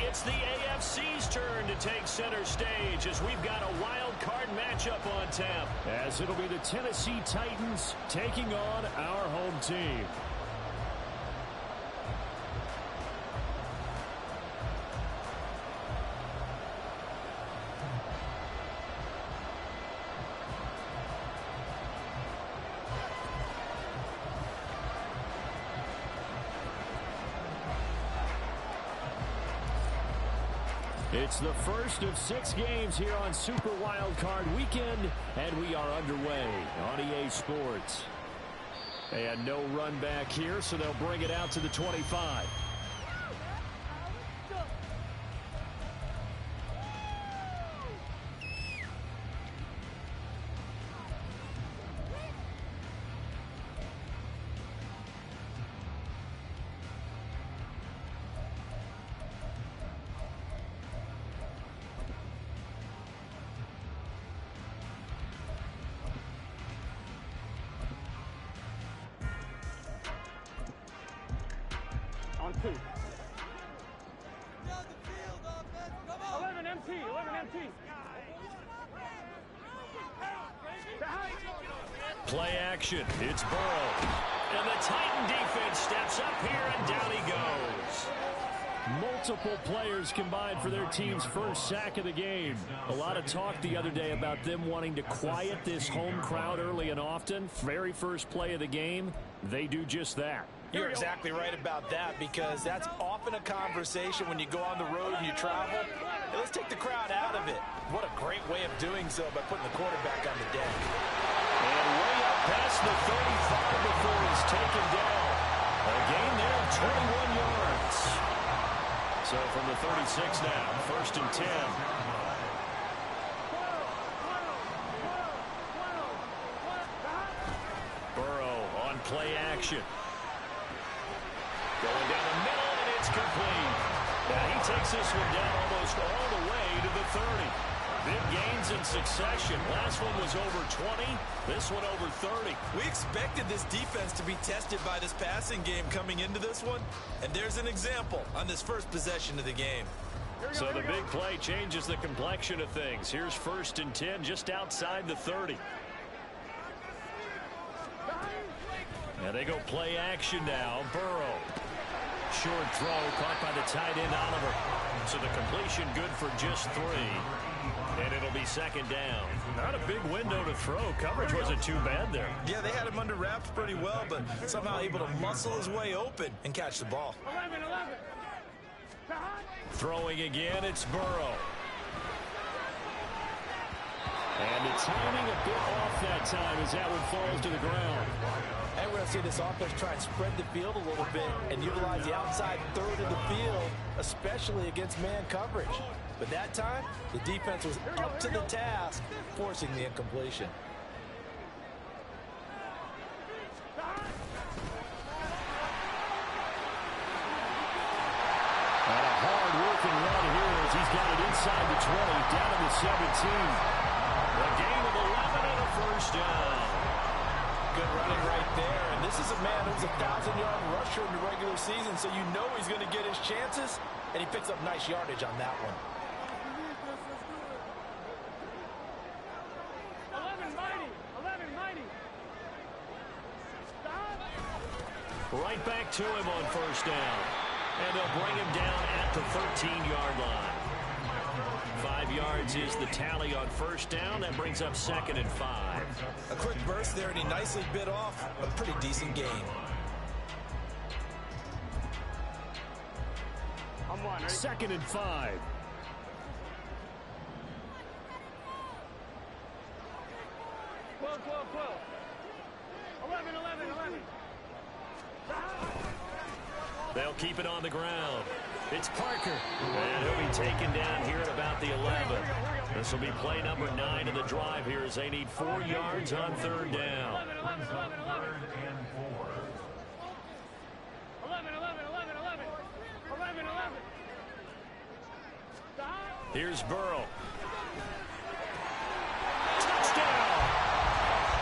It's the AFC's turn to take center stage as we've got a wild card matchup on tap. As it'll be the Tennessee Titans taking on our home team. It's the first of 6 games here on Super Wildcard Weekend, and we are underway on EA Sports. And no run back here, so they'll bring it out to the 25. On 2. 11 MT, 11 MT. Play action. It's Burrow. And the Titan defense steps up here, and down he goes. Multiple players combined for their team's first sack of the game. A lot of talk the other day about them wanting to quiet this home crowd early and often. Very first play of the game, they do just that. You're exactly right about that, because that's often a conversation when you go on the road and you travel. Hey, let's take the crowd out of it. What a great way of doing so by putting the quarterback on the deck. And way up past the 35 before he's taken down. A gain there of 21 yards. So from the 36 now, first and 10. Burrow on play action. Going down the middle, and it's complete. Now he takes this one down almost all the way to the 30. Big gains in succession. Last one was over 20. This one over 30. We expected this defense to be tested by this passing game coming into this one. And there's an example on this first possession of the game. So the big play changes the complexion of things. Here's first and 10 just outside the 30. Now they go play action now. Burrow. Short throw caught by the tight end Oliver. So the completion good for just 3. And it'll be second down. Not a big window to throw. Coverage wasn't too bad there. Yeah, they had him under wraps pretty well, but somehow able to muscle his way open and catch the ball. 11. Throwing again, it's Burrow. And the timing a bit off that time as that one falls to the ground. And we're going to see this offense try and spread the field a little bit and utilize the outside third of the field, especially against man coverage. But that time, the defense was up to the task, forcing the incompletion. And a hard-working run here as he's got it inside the 20, down to the 17. A gain of 11 and a first down. Good running right there. And this is a man who's a 1,000-yard rusher in the regular season, so you know he's going to get his chances, and he picks up nice yardage on that one. 11 mighty. Right back to him on first down. And they'll bring him down at the 13-yard line. 5 yards is the tally on first down. That brings up second and 5. A quick burst there, and he nicely bit off a pretty decent gain. I'm one. Second and 5. Twelve. 11. They'll keep it on the ground. It's Parker. And he'll be taken down here at about the 11. This will be play number 9 of the drive here as they need 4 yards on third down. 11. Here's Burrow. Touchdown!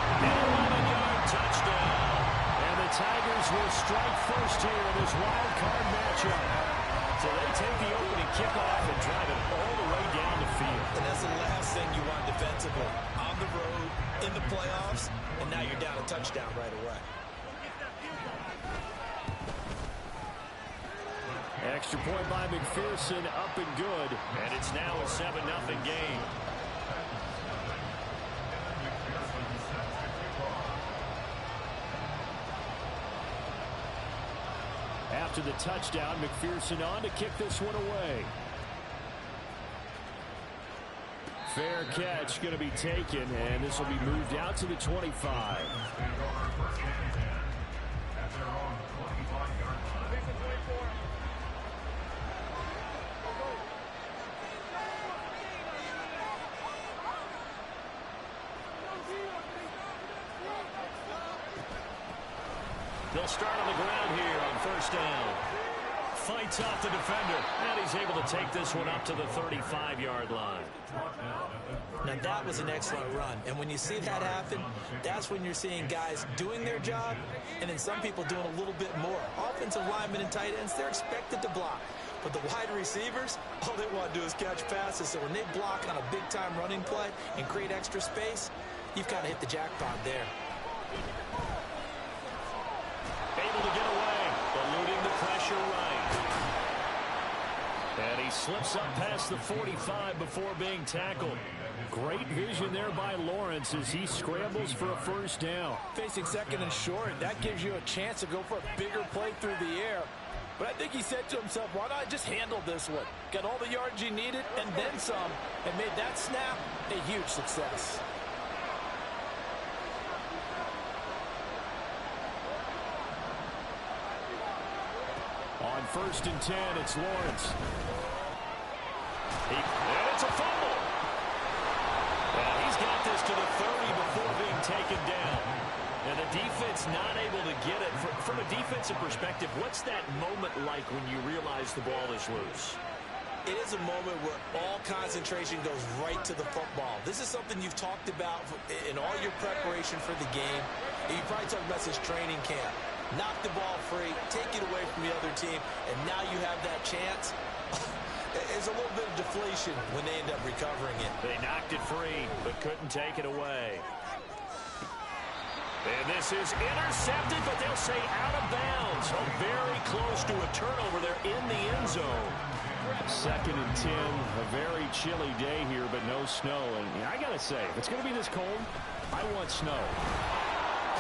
An 11-yard touchdown. And the Tigers will strike first here in this wild card matchup. So they take the opening kick off and drive it all the way down the field. And that's the last thing you want defensively. On the road, in the playoffs, and now you're down a touchdown right away. Extra point by McPherson, up and good. And it's now a 7-0 game. After the touchdown, McPherson on to kick this one away. Fair catch going to be taken, and this will be moved out to the 25. They'll start on the ground here on first down. Fights off the defender, and he's able to take this one up to the 35-yard line. Now, that was an excellent run. And when you see that happen, that's when you're seeing guys doing their job, and then some people doing a little bit more. Offensive linemen and tight ends, they're expected to block. But the wide receivers, all they want to do is catch passes. So when they block on a big-time running play and create extra space, you've kind of hit the jackpot there. Able to get away, eluding the pressure right. And he slips up past the 45 before being tackled. Great vision there by Lawrence as he scrambles for a first down. Facing second and short, that gives you a chance to go for a bigger play through the air. But I think he said to himself, why not just handle this one? Got all the yards you needed and then some, and made that snap a huge success. On first and 10, it's Lawrence. And it's a fumble. And he's got this to the 30 before being taken down. And the defense not able to get it. From a defensive perspective, what's that moment like when you realize the ball is loose? It is a moment where all concentration goes right to the football. This is something you've talked about in all your preparation for the game. And you probably talked about since training camp. Knock the ball free, take it away from the other team, and now you have that chance. There's a little bit of deflation when they end up recovering it. They knocked it free, but couldn't take it away. And this is intercepted, but they'll say out of bounds. Oh, very close to a turnover there in the end zone. Second and 10, a very chilly day here, but no snow. And I got to say, if it's going to be this cold, I want snow.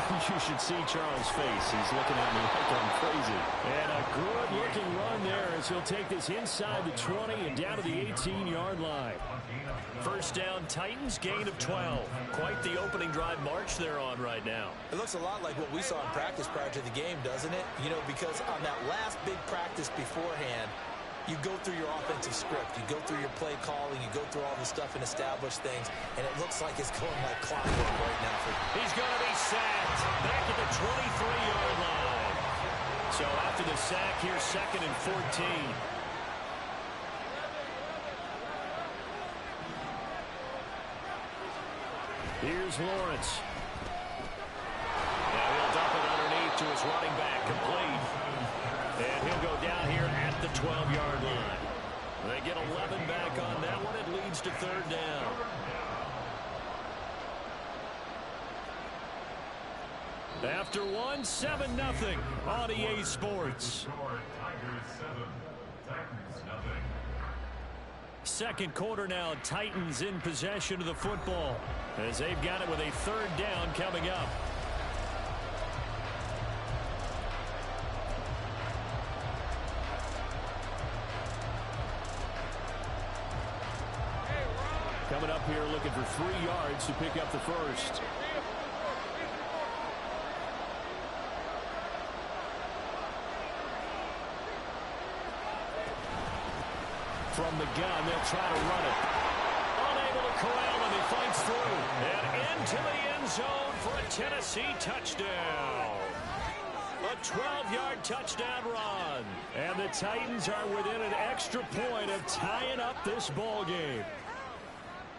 You should see Charles' face. He's looking at me like I'm crazy. And a good-looking run there as he'll take this inside the 20 and down to the 18-yard line. First down, Titans, gain of 12. Quite the opening drive march they're on right now. It looks a lot like what we saw in practice prior to the game, doesn't it? You know, because on that last big practice beforehand, you go through your offensive script. You go through your play calling. You go through all the stuff and establish things. And it looks like it's going like clockwork right now. He's going to be sacked back at the 23-yard line. So after the sack, here's second and 14. Here's Lawrence. Now he'll dump it underneath to his running back, complete. And he'll go down here at the 12-yard line. They get 11 back on that one. It leads to third down. After one, 7-0 on EA Sports. Second quarter now, Titans in possession of the football as they've got it with a third down coming up. Coming up here looking for 3 yards to pick up the first. From the gun, they'll try to run it. Unable to corral him, he fights through. And into the end zone for a Tennessee touchdown. A 12-yard touchdown run. And the Titans are within an extra point of tying up this ball game.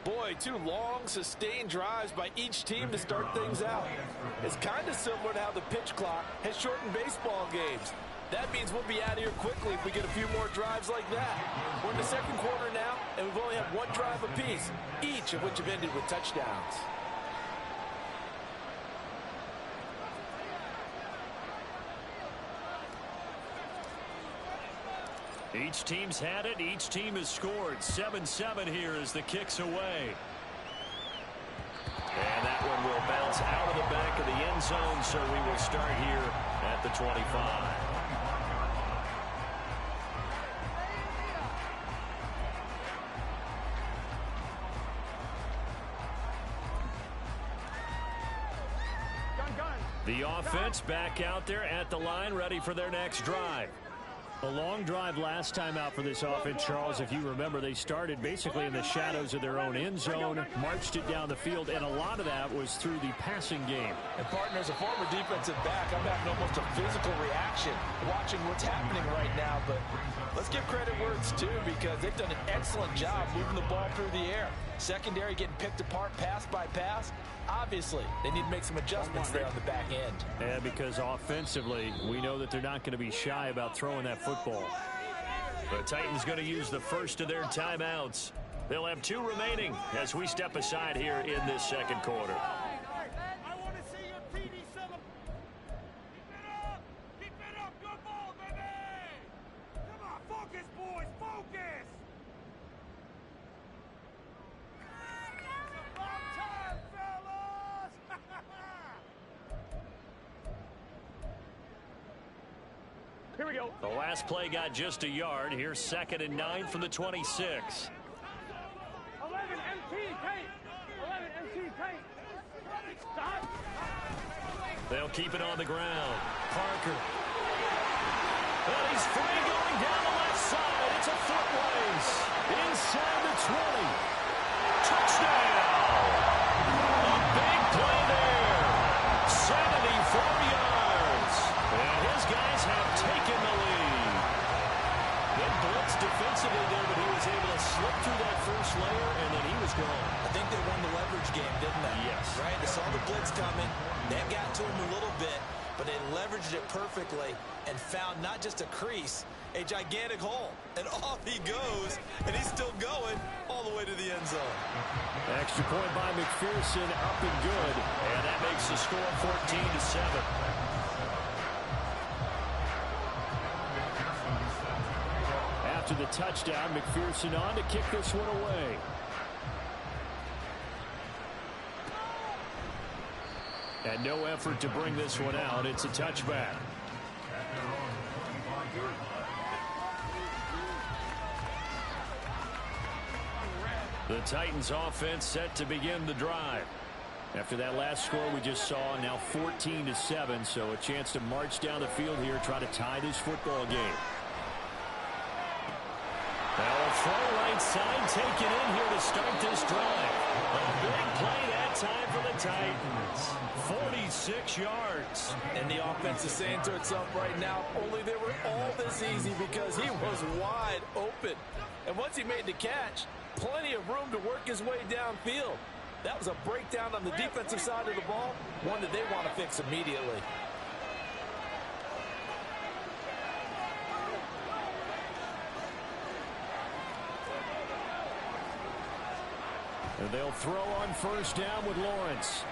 Boy, 2 long, sustained drives by each team to start things out. It's kind of similar to how the pitch clock has shortened baseball games. That means we'll be out of here quickly if we get a few more drives like that. We're in the second quarter now, and we've only had one drive apiece, each of which have ended with touchdowns. Each team's had it. Each team has scored. 7-7 here as the kick's away. And that one will bounce out of the back of the end zone, so we will start here at the 25. The offense back out there at the line, ready for their next drive. A long drive last time out for this offense, Charles. If you remember, they started basically in the shadows of their own end zone, marched it down the field, and a lot of that was through the passing game. And partner, as a former defensive back, I'm having almost a physical reaction watching what's happening right now. But let's give credit where it's due, because they've done an excellent job moving the ball through the air. Secondary getting picked apart pass by pass. Obviously, they need to make some adjustments there on the back end. Yeah, because offensively, we know that they're not going to be shy about throwing that football. The Titans going to use the first of their timeouts. They'll have 2 remaining as we step aside here in this second quarter. I want to see your TD celebration. Keep it up, good ball, baby. Come on, focus, boys, focus. It's about time, fellas. Here we go. The last play got just a yard. Here's 2nd and 9 from the 26. 11 MT tape. 11 MT tape. Stop. They'll keep it on the ground. Parker. And he's free going down the left side. It's a foot race. Inside the 20. Touchdown. A big play there. 74 yards. And his guys have taken the lead. Then blitz defensively there, but he was able to slip through that first layer, and then he was gone. I think they won the leverage game, didn't they? Yes. Right? They saw the blitz coming. That got to him a little bit, but they leveraged it perfectly and found not just a crease, a gigantic hole. And off he goes, and he's still going all the way to the end zone. Extra point by McPherson, up and good. And that makes the score 14-7. After the touchdown, McPherson on to kick this one away. And no effort to bring this one out. It's a touchback. The Titans offense set to begin the drive. After that last score we just saw, now 14-7, so a chance to march down the field here, try to tie this football game. Now a throw right side taken in here to start this drive. A big play that time for the Titans. 46 yards. And the offense is saying to itself right now, only they were all this easy because he was wide open. And once he made the catch, plenty of room to work his way downfield. That was a breakdown on the defensive side of the ball, one that they want to fix immediately. And they'll throw on first down with Lawrence.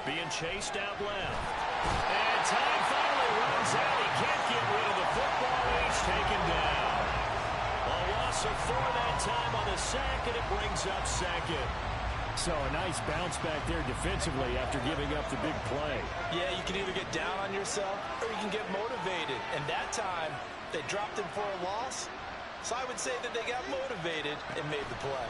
Being chased out left. And time finally runs out. He can't get rid of the football. He's taken down. A loss of 4 that time on the sack, and it brings up 2nd. So a nice bounce back there defensively after giving up the big play. Yeah, you can either get down on yourself or you can get motivated. And that time, they dropped him for a loss. So I would say that they got motivated and made the play.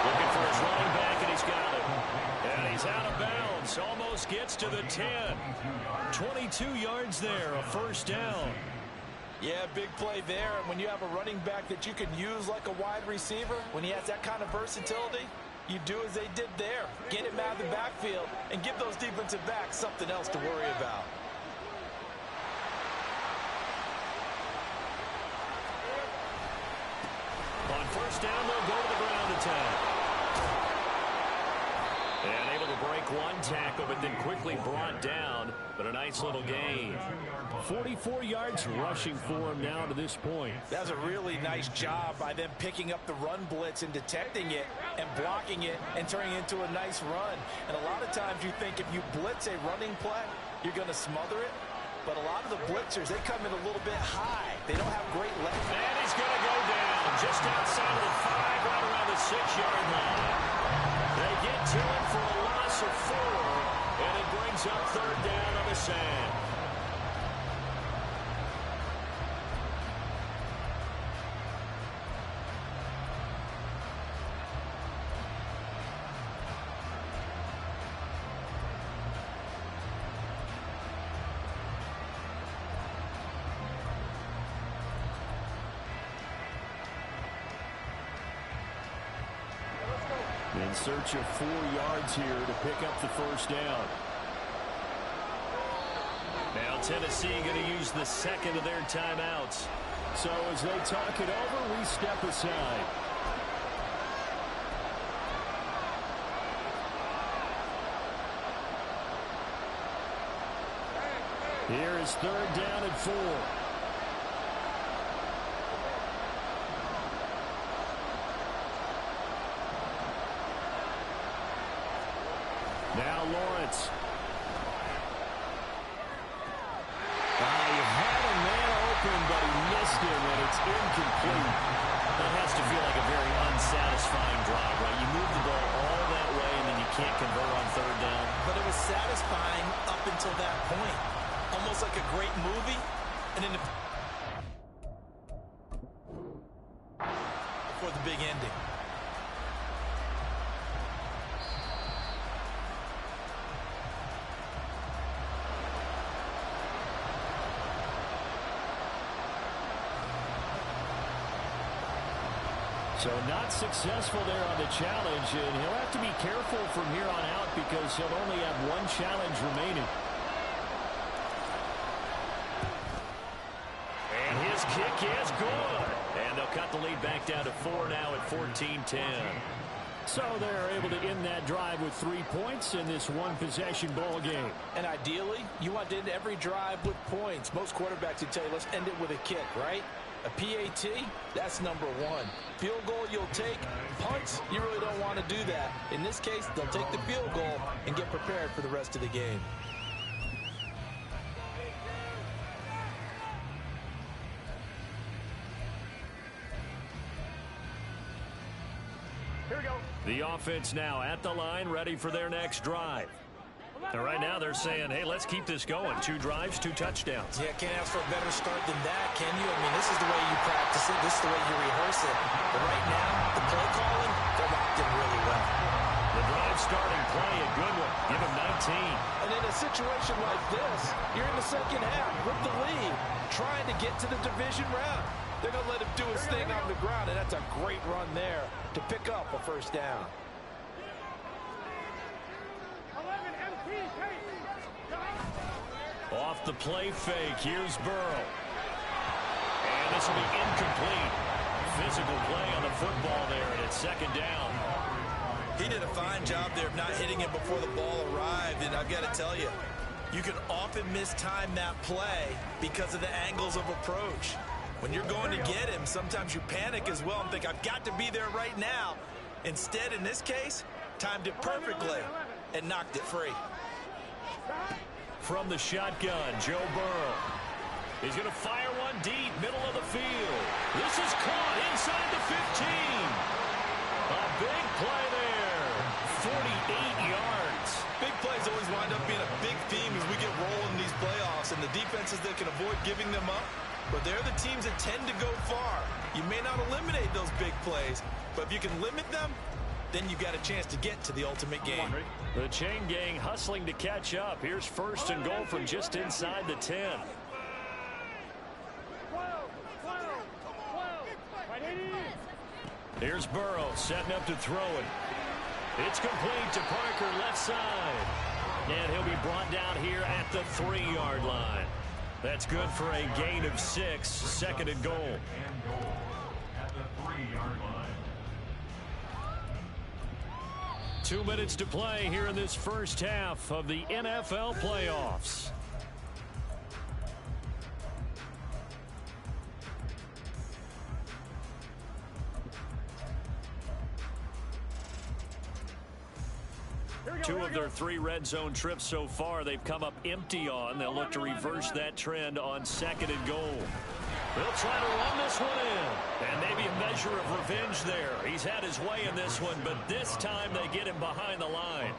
Looking for his running back, and he's got it. And he's out of bounds. Almost gets to the 10. 22 yards there, a first down. Yeah, big play there. And when you have a running back that you can use like a wide receiver, when he has that kind of versatility, you do as they did there. Get him out of the backfield and give those defensive backs something else to worry about. On first down, they'll go to the ground attack. And able to break one tackle, but then quickly brought down. But a nice little gain. 44 yards rushing for him now to this point. That was a really nice job by them picking up the run blitz and detecting it and blocking it and turning it into a nice run. And a lot of times you think if you blitz a running play, you're going to smother it. But a lot of the blitzers, they come in a little bit high. They don't have great legs. And he's going to go down just outside of the 5, right around the 6-yard line. They get to him for a loss of 4, and it brings up 3rd down on the sand. In search of 4 yards here to pick up the 1st down. Now Tennessee going to use the 2nd of their timeouts. So as they talk it over, we step aside. Here is 3rd down and 4. Now Lawrence. He had a man open, but he missed him, and it's incomplete. That has to feel like a very unsatisfying drive, right? You move the ball all that way, and then you can't convert on 3rd down. But it was satisfying up until that point. Almost like a great movie. And then before the big ending. So not successful there on the challenge, and he'll have to be careful from here on out because he'll only have 1 challenge remaining. And his kick is good. And they'll cut the lead back down to 4 now at 14-10. So they're able to end that drive with 3 points in this one-possession ball game. And ideally, you want to end every drive with points. Most quarterbacks would tell you, let's end it with a kick, right? A PAT, that's number 1. Field goal you'll take. Punts, you really don't want to do that. In this case, they'll take the field goal and get prepared for the rest of the game. Here we go. The offense now at the line, ready for their next drive. And right now they're saying, hey, let's keep this going. 2 drives, 2 touchdowns. Yeah, can't ask for a better start than that, can you? I mean, this is the way you practice it. This is the way you rehearse it. But right now, the play calling, they're locked in really well. The drive starting play, a good one. Give him 19. And in a situation like this, you're in the 2nd half with the lead, trying to get to the division round. They're going to let him do his thing on the ground, and that's a great run there to pick up a 1st down. Off the play fake, here's Burrow. And this will be incomplete. Physical play on the football there, and it's 2nd down. He did a fine job there of not hitting it before the ball arrived, and I've got to tell you, you can often mistime that play because of the angles of approach. When you're going to get him, sometimes you panic as well and think, I've got to be there right now. Instead, in this case, timed it perfectly and knocked it free. From the shotgun, Joe Burrow. He's going to fire one deep, middle of the field. This is caught inside the 15. A big play there. 48 yards. Big plays always wind up being a big theme as we get rolling in these playoffs, and the defenses that can avoid giving them up, but they're the teams that tend to go far. You may not eliminate those big plays, but if you can limit them, then you've got a chance to get to the ultimate game. The chain gang hustling to catch up. Here's 1st and goal from just inside the 10. Here's Burrow setting up to throw it. It's complete to Parker, left side. And he'll be brought down here at the 3-yard line. That's good for a gain of 6, 2nd and goal. 2 minutes to play here in this first half of the NFL playoffs. Two of their 3 red zone trips so far they've come up empty on. They'll look to reverse that trend on 2nd and goal. They'll try to run this one in. And maybe a measure of revenge there. He's had his way in this one, but this time they get him behind the line.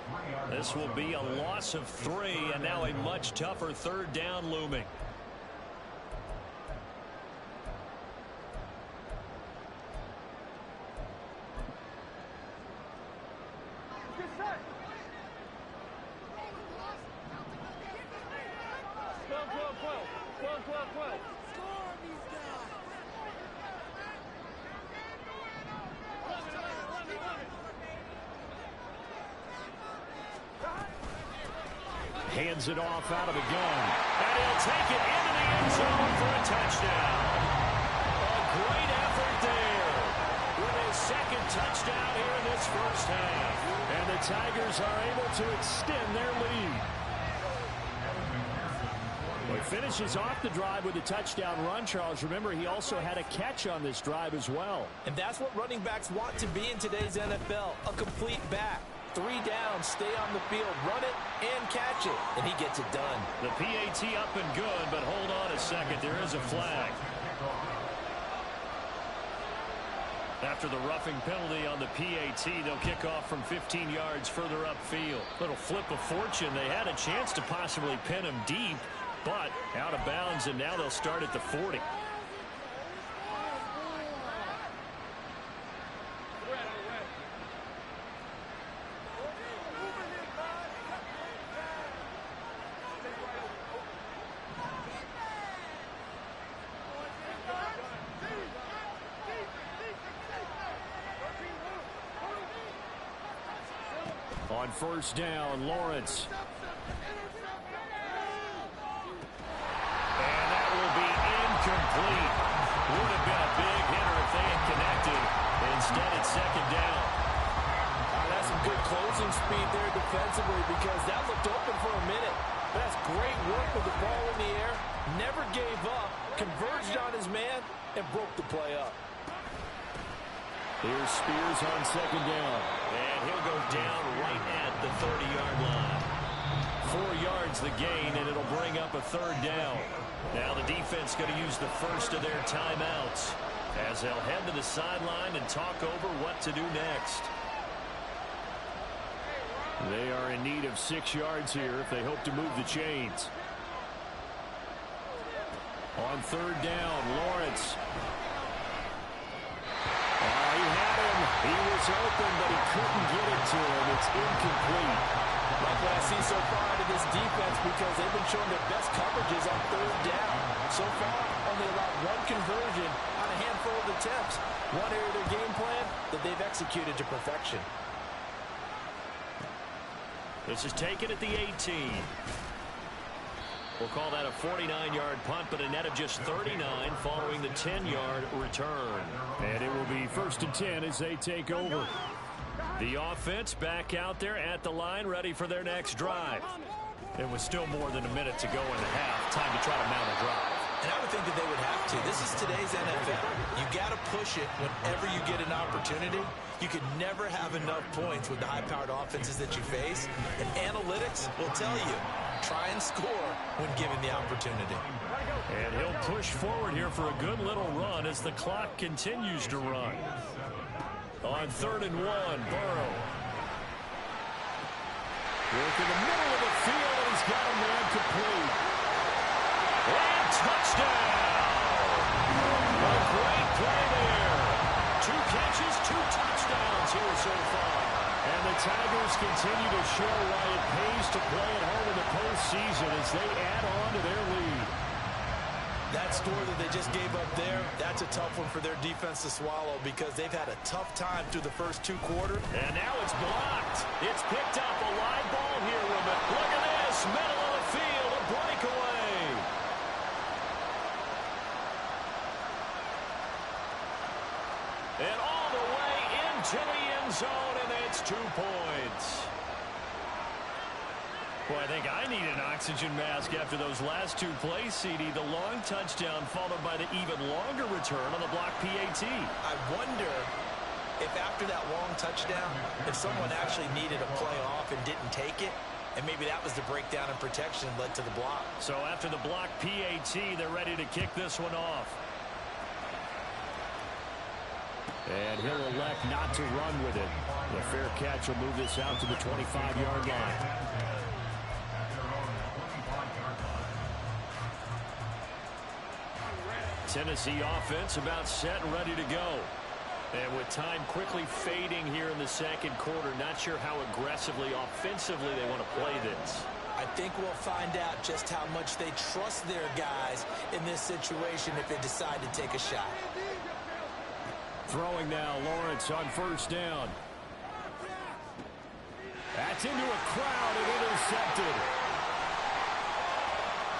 This will be a loss of 3, and now a much tougher 3rd down looming. Hands it off out of the gun. And he'll take it into the end zone for a touchdown. A great effort there with his 2nd touchdown here in this first half. And the Tigers are able to extend their lead. Well, he finishes off the drive with a touchdown run, Charles. Remember, he also had a catch on this drive as well. And that's what running backs want to be in today's NFL, a complete back. 3 down, stay on the field, run it, and catch it. And he gets it done. The PAT up and good, but hold on a second. There is a flag. After the roughing penalty on the PAT, they'll kick off from 15 yards further upfield. Little flip of fortune. They had a chance to possibly pin him deep, but out of bounds, and now they'll start at the 40. On 1st down, Lawrence. And that will be incomplete. Would have been a big hitter if they had connected. Instead, it's 2nd down. That's some good closing speed there defensively because that looked open for a minute. That's great work with the ball in the air. Never gave up. Converged on his man and broke the play up. Here's Spears on 2nd down. And he'll go down right at the 30-yard line. 4 yards the gain, and it'll bring up a 3rd down. Now the defense going to use the first of their timeouts as they'll head to the sideline and talk over what to do next. They are in need of 6 yards here if they hope to move the chains. On 3rd down, Lawrence. He had him. He was open, but he couldn't get it to him. It's incomplete. Like what I see so far out of this defense because they've been showing their best coverages on 3rd down. So far, only allowed 1 conversion on a handful of attempts. One area of their game plan that they've executed to perfection. This is taken at the 18. We'll call that a 49-yard punt, but a net of just 39 following the 10-yard return. And it will be 1st and 10 as they take over. The offense back out there at the line, ready for their next drive. It was still more than a minute to go in the half. Time to try to mount a drive. And I would think that they would have to. This is today's NFL. You got to push it whenever you get an opportunity. You could never have enough points with the high-powered offenses that you face. And analytics will tell you, try and score when given the opportunity. And he'll push forward here for a good little run as the clock continues to run. On 3rd and 1, Burrow. Work in the middle of the field, and he's got a man complete. And touchdown! A great play there. 2 catches, 2 touchdowns here so far. And the Tigers continue to show why it pays to play at home in the postseason as they add on to their lead. That score that they just gave up there, that's a tough one for their defense to swallow because they've had a tough time through the first 2 quarters. And now it's blocked. It's picked up, a live ball here with it. Look at this, middle of the field, a breakaway. And all the way into the end zone, and it's It's 2 points. Boy, I think I need an oxygen mask after those last 2 plays, CD. The long touchdown followed by the even longer return on the block PAT. I wonder if after that long touchdown, if someone actually needed a play off and didn't take it, and maybe that was the breakdown in protection and led to the block. So after the block PAT, they're ready to kick this one off. And he'll elect not to run with it. The fair catch will move this out to the 25-yard line. Tennessee offense about set and ready to go. And with time quickly fading here in the second quarter, not sure how aggressively, offensively they want to play this. I think we'll find out just how much they trust their guys in this situation if they decide to take a shot. Throwing now, Lawrence on first down. That's into a crowd and intercepted.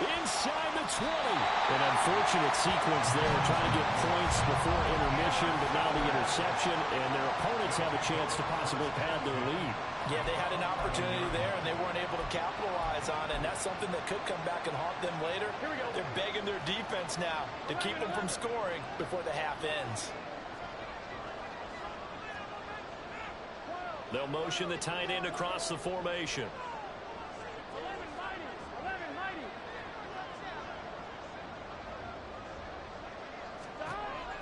Inside the 20. An unfortunate sequence there, trying to get points before intermission, but now the interception, and their opponents have a chance to possibly pad their lead. Yeah, they had an opportunity there, and they weren't able to capitalize on it, and that's something that could come back and haunt them later. Here we go. They're begging their defense now to keep them from scoring before the half ends. They'll motion the tight end across the formation.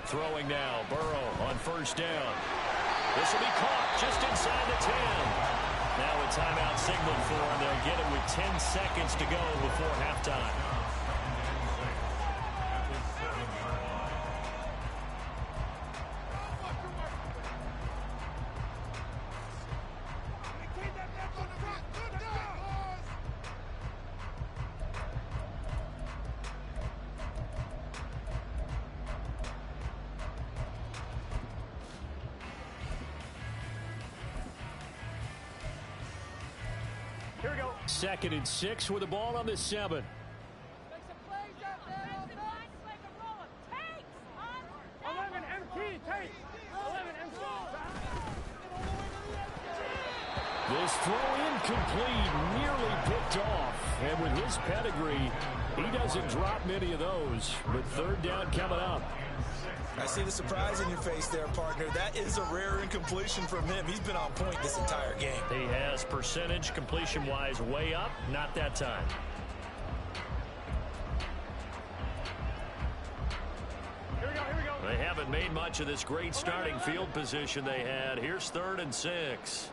Throwing now, Burrow on first down. This will be caught just inside the 10. Now a timeout signaled for them. They'll get it with 10 seconds to go before halftime. Here we go. 2nd and 6 with the ball on the 7. Make some plays out there, offense. 11 MT, take. 11 MT. This throw incomplete, nearly picked off. And with his pedigree, he doesn't drop many of those. But 3rd down coming up. I see the surprise in your face there, partner. That is a rare incompletion from him. He's been on point this entire game. He has percentage completion-wise way up, not that time. Here we go, here we go. They haven't made much of this great starting field position they had. Here's 3rd and 6.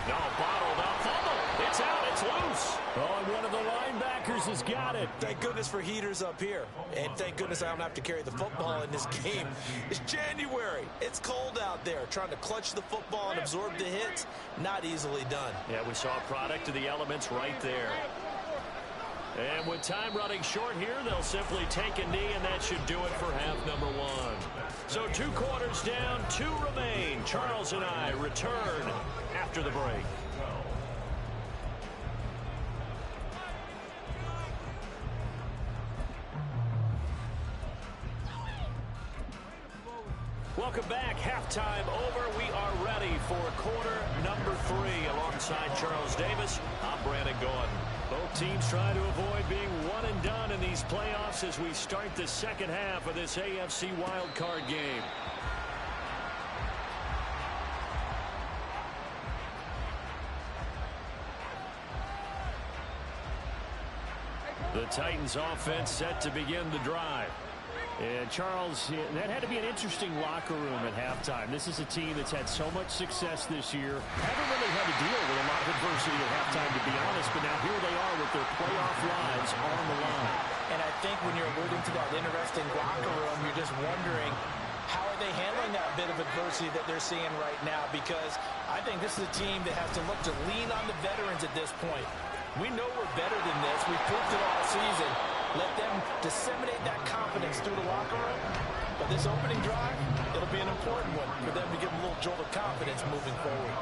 No, bottled up. Fumble. It's out. It's loose. Oh, and one of the linebackers has got it. Thank goodness for heaters up here. And thank goodness I don't have to carry the football in this game. It's January. It's cold out there. Trying to clutch the football and absorb the hits, not easily done. Yeah, we saw a product of the elements right there. And with time running short here, they'll simply take a knee, and that should do it for half number 1. So 2 quarters down, 2 remain. Charles and I return after the break. Welcome back. Halftime over. We are ready for quarter number 3. Alongside Charles Davis, I'm Brandon Gordon. Both teams trying to avoid being one and done in these playoffs as we start the second half of this AFC wildcard game. The Titans offense set to begin the drive. And Charles, that had to be an interesting locker room at halftime. This is a team that's had so much success this year. Haven't really had to deal with a lot of adversity at halftime, to be honest, but now here they are with their playoff lives on the line. And I think when you're alluding to that interesting locker room, you're just wondering, how are they handling that bit of adversity that they're seeing right now? Because I think this is a team that has to look to lean on the veterans at this point. We know we're better than this. We've proved it all season. Let them disseminate that confidence through the locker room. But this opening drive, it'll be an important one for them to give them a little jolt of confidence moving forward.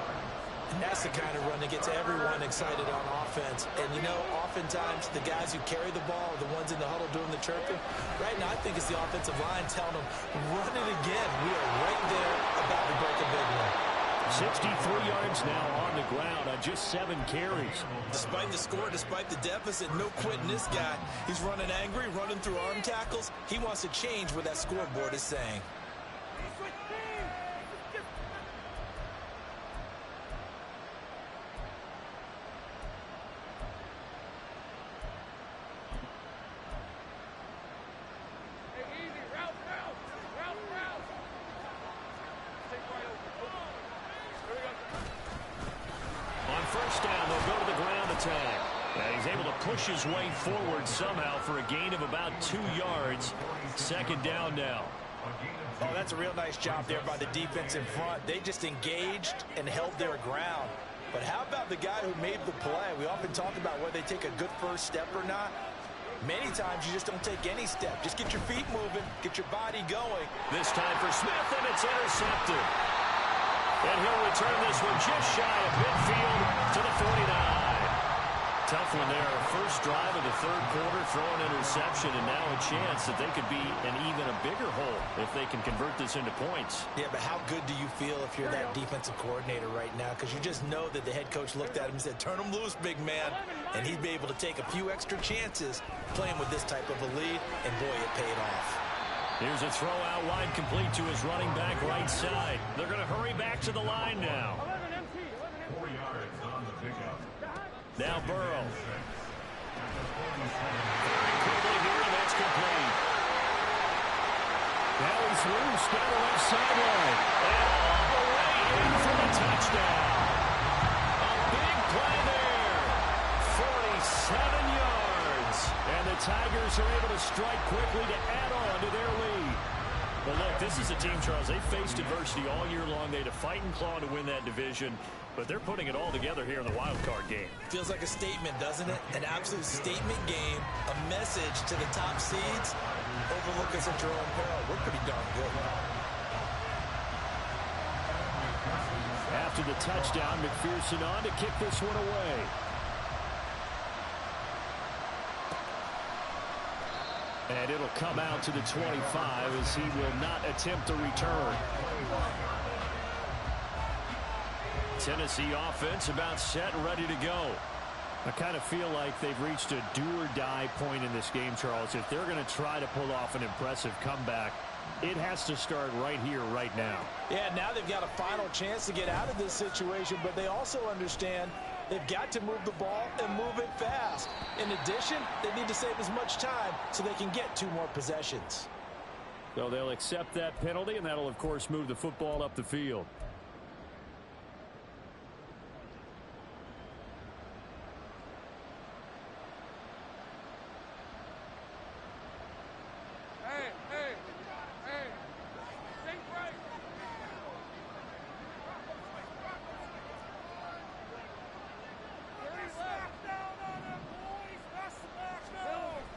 And that's the kind of run that gets everyone excited on offense. And, you know, oftentimes the guys who carry the ball are the ones in the huddle doing the chirping. Right now, I think it's the offensive line telling them, run it again. We are right there about to break a big one. 63 yards now on the ground on just 7 carries. Despite the score, despite the deficit, no quitting this guy. He's running angry, running through arm tackles. He wants to change what that scoreboard is saying. His way forward somehow for a gain of about 2 yards. Second down now. Oh, that's a real nice job there by the defense in front. They just engaged and held their ground. But how about the guy who made the play? We often talk about whether they take a good first step or not. Many times you just don't take any step. Just get your feet moving, get your body going. This time for Smith, and it's intercepted. And he'll return this one just shy of midfield to the 49. Tough one there. First drive of the third quarter, throw an interception, and now a chance that they could be in even a bigger hole if they can convert this into points. Yeah, but how good do you feel if you're that defensive coordinator right now? Because you just know that the head coach looked at him and said, turn him loose, big man. And he'd be able to take a few extra chances playing with this type of a lead, and boy, it paid off. Here's a throw out wide complete to his running back right side. They're going to hurry back to the line now. 4 yards on the pickup. Now Burrow. Very quickly here, and that's complete. Now he's loose down the left sideline. And all the way in for the touchdown. A big play there. 47 yards. And the Tigers are able to strike quickly to add on to their lead. But look, this is a team, Charles, they faced adversity all year long. They had to fight and claw to win that division. But they're putting it all together here in the wild card game. Feels like a statement, doesn't it? An absolute statement game, a message to the top seeds. Overlook us at your own peril. We're pretty darn good. After the touchdown, McPherson on to kick this one away. And it'll come out to the 25 as he will not attempt a return. Tennessee offense about set and ready to go. I kind of feel like they've reached a do-or-die point in this game, Charles. If they're going to try to pull off an impressive comeback, it has to start right here, right now. Yeah, now they've got a final chance to get out of this situation, but they also understand they've got to move the ball and move it fast. In addition, they need to save as much time so they can get 2 more possessions. So they'll accept that penalty, and that'll, of course, move the football up the field.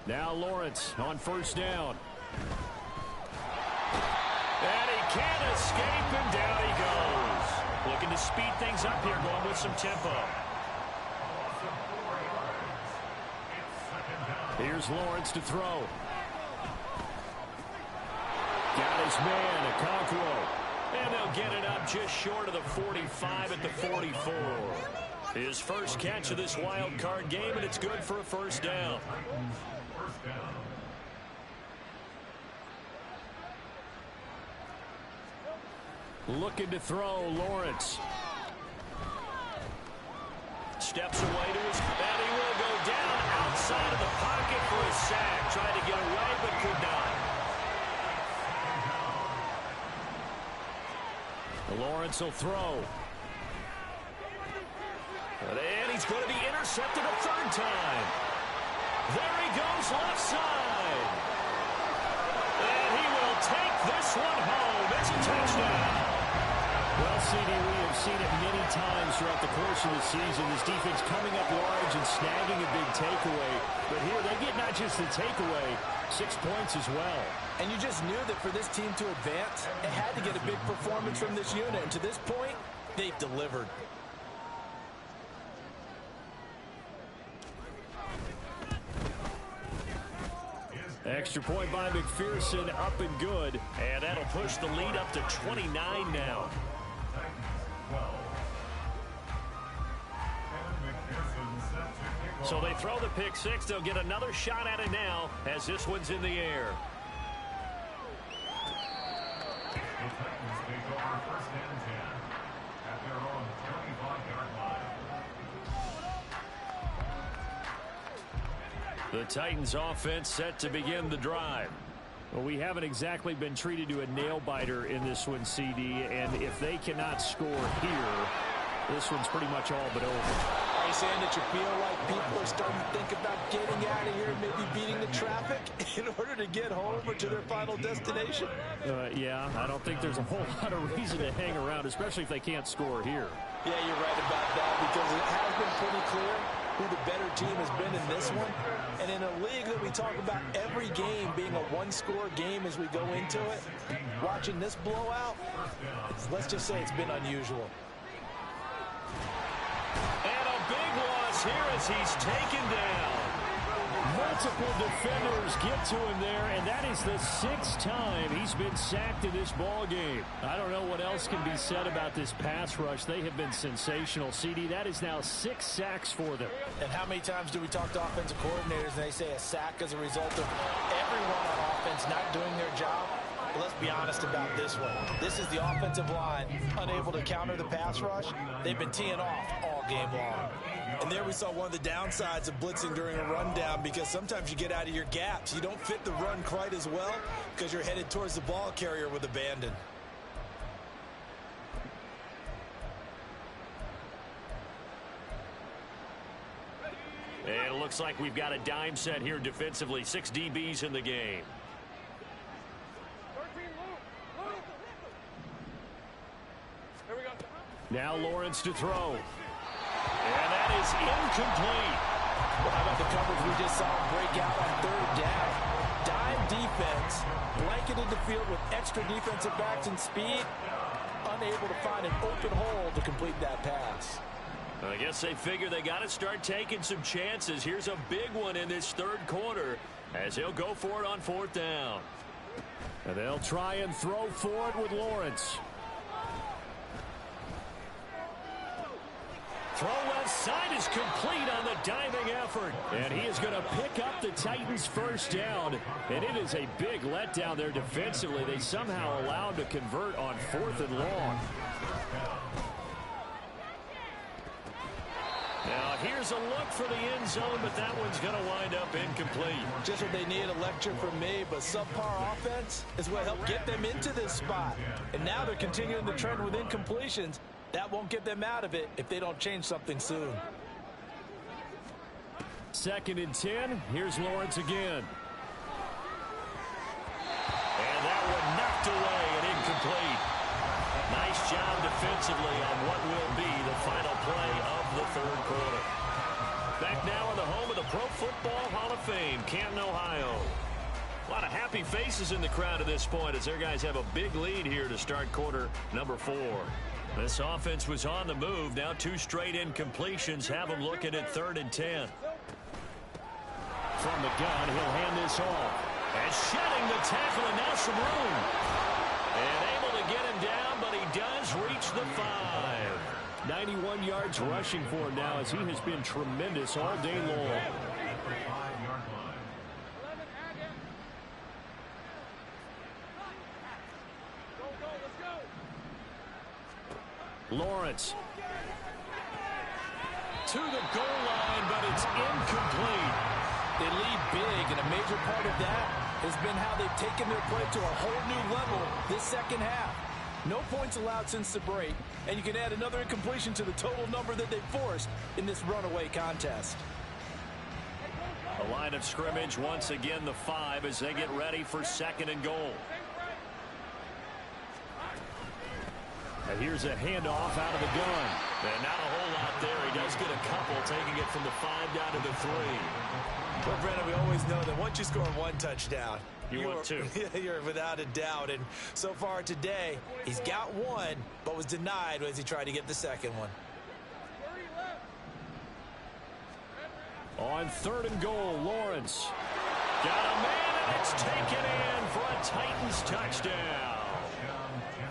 Now Lawrence on first down. And he can't escape, and down he goes. Looking to speed things up here, going with some tempo. Here's Lawrence to throw. Got his man, Okonkwo. And they'll get it up just short of the 45 at the 44. His first catch of this wild card game, and it's good for a first down. Looking to throw, Lawrence. Steps away to his, and he will go down outside of the pocket for a sack. Tried to get away, but could not. Lawrence will throw. And he's going to be intercepted a third time. There he goes left side. And he will take this one home. It's a touchdown. Well, CD, we have seen it many times throughout the course of the season. This defense coming up large and snagging a big takeaway. But here they get not just the takeaway, 6 points as well. And you just knew that for this team to advance, it had to get a big performance from this unit. And to this point, they've delivered. Extra point by McPherson, up and good. And that'll push the lead up to 29 now. So they throw the pick six. They'll get another shot at it now as this one's in the air. The Titans offense set to begin the drive. Well, we haven't exactly been treated to a nail-biter in this one, CD, and if they cannot score here, this one's pretty much all but over. Are you saying that you feel like people are starting to think about getting out of here, maybe beating the traffic in order to get home or to their final destination? Yeah, I don't think there's a whole lot of reason to hang around, especially if they can't score here. Yeah, you're right about that, because it has been pretty clear who the better team has been in this one. And in a league that we talk about every game being a one-score game as we go into it, watching this blowout, let's just say it's been unusual. And a big loss here as he's taken down. Multiple defenders get to him there, and that is the sixth time he's been sacked in this ball game. I don't know what else can be said about this pass rush. They have been sensational. CD, that is now 6 sacks for them. And how many times do we talk to offensive coordinators and they say a sack as a result of everyone on offense not doing their job? But let's be honest about this one. This is the offensive line unable to counter the pass rush. They've been teeing off all game long. And there we saw one of the downsides of blitzing during a rundown, because sometimes you get out of your gaps. You don't fit the run quite as well because you're headed towards the ball carrier with abandon. And it looks like we've got a dime set here defensively. 6 DBs in the game. Now Lawrence to throw. And that is incomplete. Well, how about the coverage we just saw break out on 3rd down? Dime defense, blanketed the field with extra defensive backs and speed, unable to find an open hole to complete that pass. I guess they figure they got to start taking some chances. Here's a big one in this 3rd quarter as he'll go for it on 4th down. And they'll try and throw for it with Lawrence. Throw left side is complete on the diving effort. And he is going to pick up the Titans' 1st down. And it is a big letdown there defensively. They somehow allowed to convert on 4th and long. Now here's a look for the end zone, but that one's going to wind up incomplete. Just what they need, a lecture from me, but subpar offense is what helped get them into this spot. And now they're continuing the trend with incompletions. That won't get them out of it if they don't change something soon. 2nd and 10. Here's Lawrence again. And that one knocked away and incomplete. Nice job defensively on what will be the final play of the 3rd quarter. Back now in the home of the Pro Football Hall of Fame, Canton, Ohio. A lot of happy faces in the crowd at this point as their guys have a big lead here to start quarter number 4. This offense was on the move. Now 2 straight incompletions have them looking at 3rd and 10. From the gun, he'll hand this off. And shedding the tackle, and now some room. And able to get him down, but he does reach the 5. 91 yards rushing for him now as he has been tremendous all day long. Lawrence to the goal line, but it's incomplete. They lead big, and a major part of that has been how they've taken their play to a whole new level this 2nd half. No points allowed since the break, and you can add another incompletion to the total number that they forced in this runaway contest. A line of scrimmage once again, the 5 as they get ready for 2nd and goal. And here's a handoff out of the gun. And not a whole lot there. He does get a couple, taking it from the 5 down to the 3. Well, Brandon, we always know that once you score 1 touchdown, you want 2. You're without a doubt. And so far today, he's got 1, but was denied as he tried to get the 2nd one. On 3rd and goal, Lawrence got a man And it's taken in for a Titans touchdown.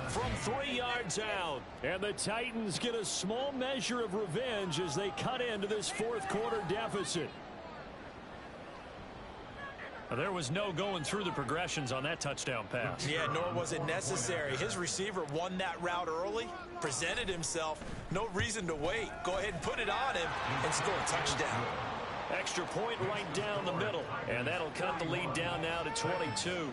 From 3 yards out. And the Titans get a small measure of revenge as they cut into this fourth quarter deficit. There was no going through the progressions on that touchdown pass. Yeah, nor was it necessary. His receiver won that route early, presented himself. No reason to wait. Go ahead and put it on him and score a touchdown. Extra point right down the middle. And that'll cut the lead down now to 22.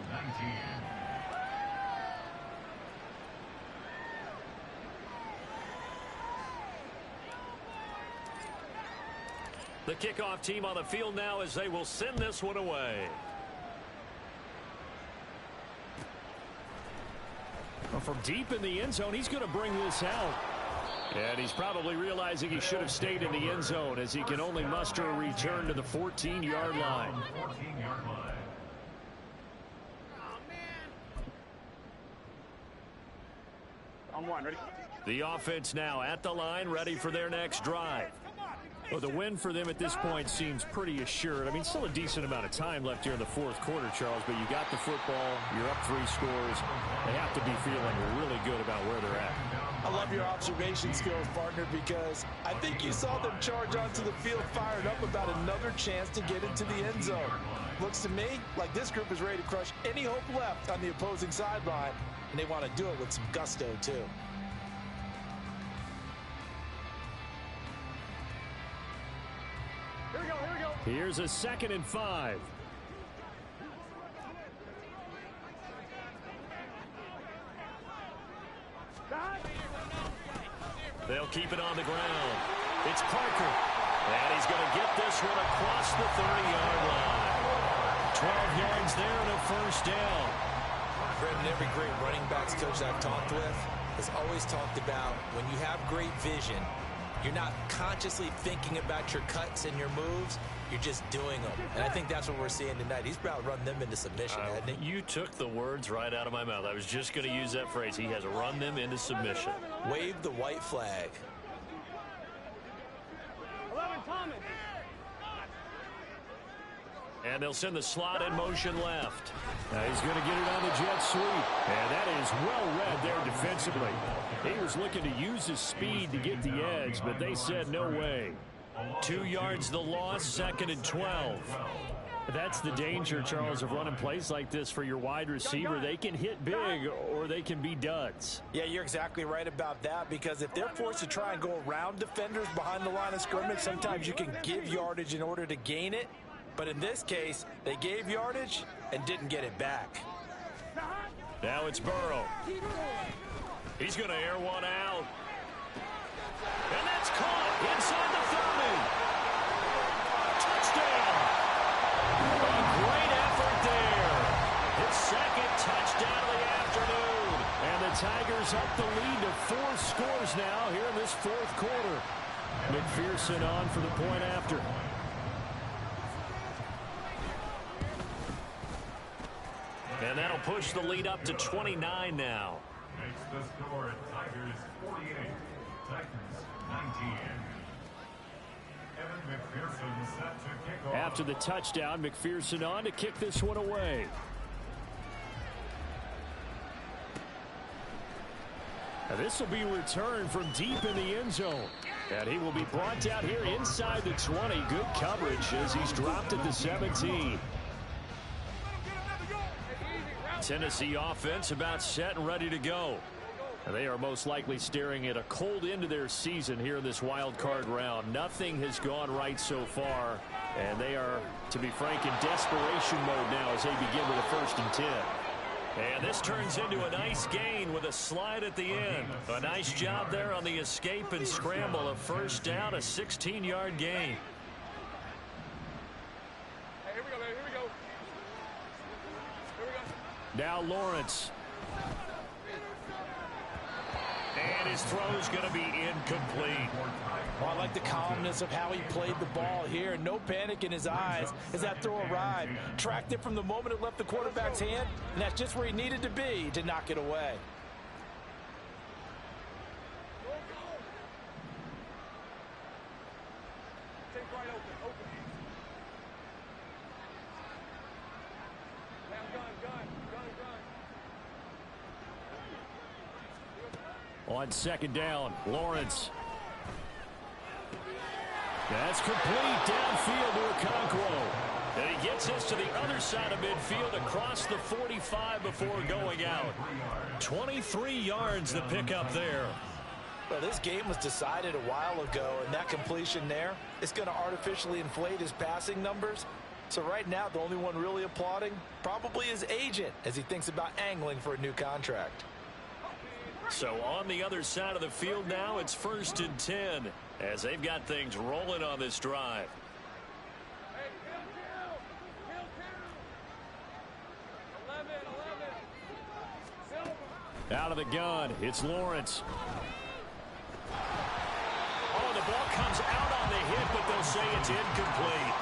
The kickoff team on the field now as they will send this one away. Well, from deep in the end zone, he's going to bring this out. And he's probably realizing he should have stayed in the end zone as he can only muster a return to the 14-yard line. I'm one, ready? The offense now at the line, ready for their next drive. Well, the win for them at this point seems pretty assured. I mean, still a decent amount of time left here in the fourth quarter, Charles, but you got the football, you're up 3 scores. They have to be feeling really good about where they're at. I love your observation skills, partner, because I think you saw them charge onto the field fired up about another chance to get into the end zone. Looks to me like this group is ready to crush any hope left on the opposing sideline, and they want to do it with some gusto, too. Here's a 2nd and 5. They'll keep it on the ground. It's Parker. And he's going to get this one across the 30-yard line. 12 yards there and a first down. Brendan, every great running backs coach I've talked with has always talked about when you have great vision, you're not consciously thinking about your cuts and your moves. You're just doing them. And I think that's what we're seeing tonight. He's about to run them into submission, hasn't he? You took the words right out of my mouth. I was just going to use that phrase. He has run them into submission. Wave the white flag. 11 Thomas. And they'll send the slot in motion left. Now he's going to get it on the jet sweep. And that is well read there defensively. He was looking to use his speed to get the edge, but they said no way. 2 yards the loss, 2nd and 12. That's the danger, Charles, of running plays like this for your wide receiver. They can hit big or they can be duds. Yeah, you're exactly right about that, because if they're forced to try and go around defenders behind the line of scrimmage, sometimes you can give yardage in order to gain it. But in this case, they gave yardage and didn't get it back. Now it's Burrow. He's going to air one out. And that's caught inside the 30. Touchdown. A great effort there. His 2nd touchdown of the afternoon. And the Tigers up the lead to 4 scores now here in this fourth quarter. McPherson on for the point after. And that'll push the lead up to 29 now. Makes the score Tigers 48, Titans 19. Evan McPherson set to kick off. After the touchdown, McPherson on to kick this one away. Now this will be returned from deep in the end zone. And he will be brought down here inside the 20. Good coverage as he's dropped at the 17. Tennessee offense about set and ready to go. And they are most likely staring at a cold end to their season here in this wild card round. Nothing has gone right so far. And they are, to be frank, in desperation mode now as they begin with a 1st and 10. And this turns into a nice gain with a slide at the end. A nice job there on the escape and scramble. A first down, a 16-yard gain. Here we go, baby. Here we go. Here we go. Now Lawrence. And his throw's going to be incomplete. Well, I like the calmness of how he played the ball here. No panic in his eyes as that throw arrived. Tracked it from the moment it left the quarterback's hand, and that's just where he needed to be to knock it away. Take right open. On second down, Lawrence. That's complete downfield to Okonkwo. And he gets us to the other side of midfield across the 45 before going out. 23 yards the pickup there. Well, this game was decided a while ago, and that completion there is going to artificially inflate his passing numbers. So right now, the only one really applauding probably his agent as he thinks about angling for a new contract. So on the other side of the field now, it's 1st and 10 as they've got things rolling on this drive. Out of the gun, it's Lawrence. Oh, the ball comes out on the hit, but they'll say it's incomplete.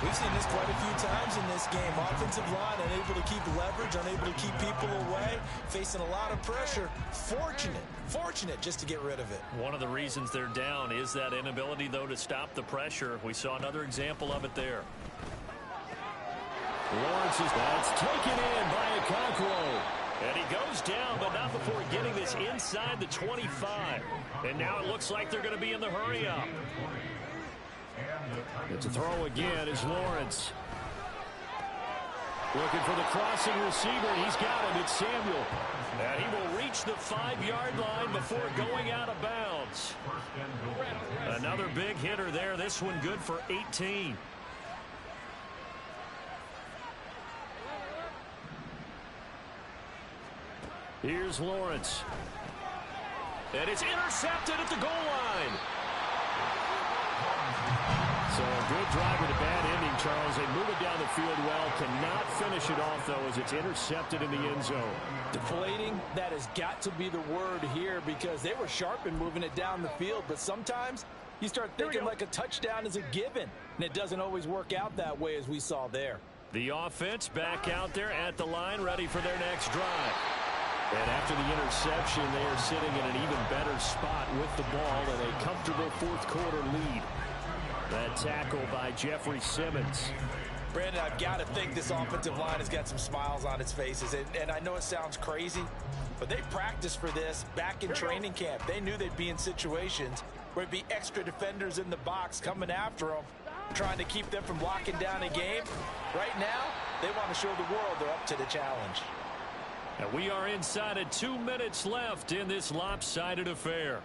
We've seen this quite a few times in this game. Offensive line unable to keep leverage, unable to keep people away, facing a lot of pressure. Fortunate just to get rid of it. One of the reasons they're down is that inability, though, to stop the pressure. We saw another example of it there. Lawrence is that's taken in by Okonkwo. And he goes down, but not before getting this inside the 25. And now it looks like they're going to be in the hurry-up. It's a throw again is Lawrence. Looking for the crossing receiver, and he's got him. It's Samuel. And he will reach the 5-yard line before going out of bounds. Another big hitter there. This one good for 18. Here's Lawrence. And it's intercepted at the goal line. So a good drive with a bad ending, Charles. They move it down the field well. Cannot finish it off, though, as it's intercepted in the end zone. Deflating, that has got to be the word here because they were sharp in moving it down the field. But sometimes you start thinking like a touchdown is a given. And it doesn't always work out that way as we saw there. The offense back out there at the line, ready for their next drive. And after the interception, they are sitting in an even better spot with the ball and a comfortable fourth-quarter lead. That tackle by Jeffrey Simmons. Brandon, I've got to think this offensive line has got some smiles on its faces. And I know it sounds crazy, but they practiced for this back in training camp. They knew they'd be in situations where it'd be extra defenders in the box coming after them, trying to keep them from locking down a game. Right now, they want to show the world they're up to the challenge. And we are inside of 2 minutes left in this lopsided affair.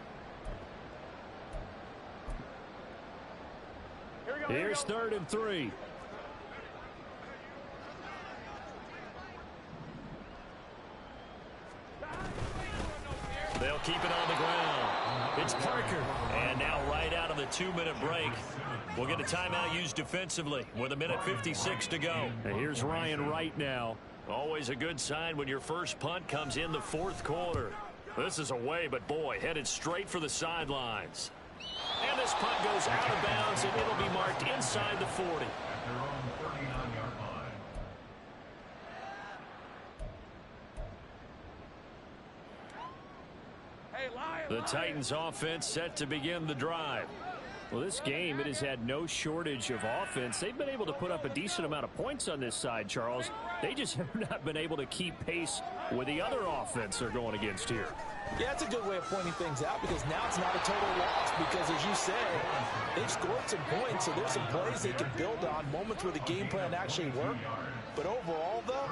Here's 3rd and 3. They'll keep it on the ground. It's Parker. And now right out of the 2-minute break, we'll get a timeout used defensively with 1:56 to go. And here's Ryan Wright now. Always a good sign when your first punt comes in the 4th quarter. This is away, but boy, headed straight for the sidelines. And this punt goes out of bounds, and it'll be marked inside the 40. The Titans offense set to begin the drive. Well, this game, it has had no shortage of offense. They've been able to put up a decent amount of points on this side, Charles. They just have not been able to keep pace with the other offense they're going against here. Yeah, that's a good way of pointing things out because now it's not a total loss because, as you said, they've scored some points, so there's some plays they can build on, moments where the game plan actually worked. But overall, though,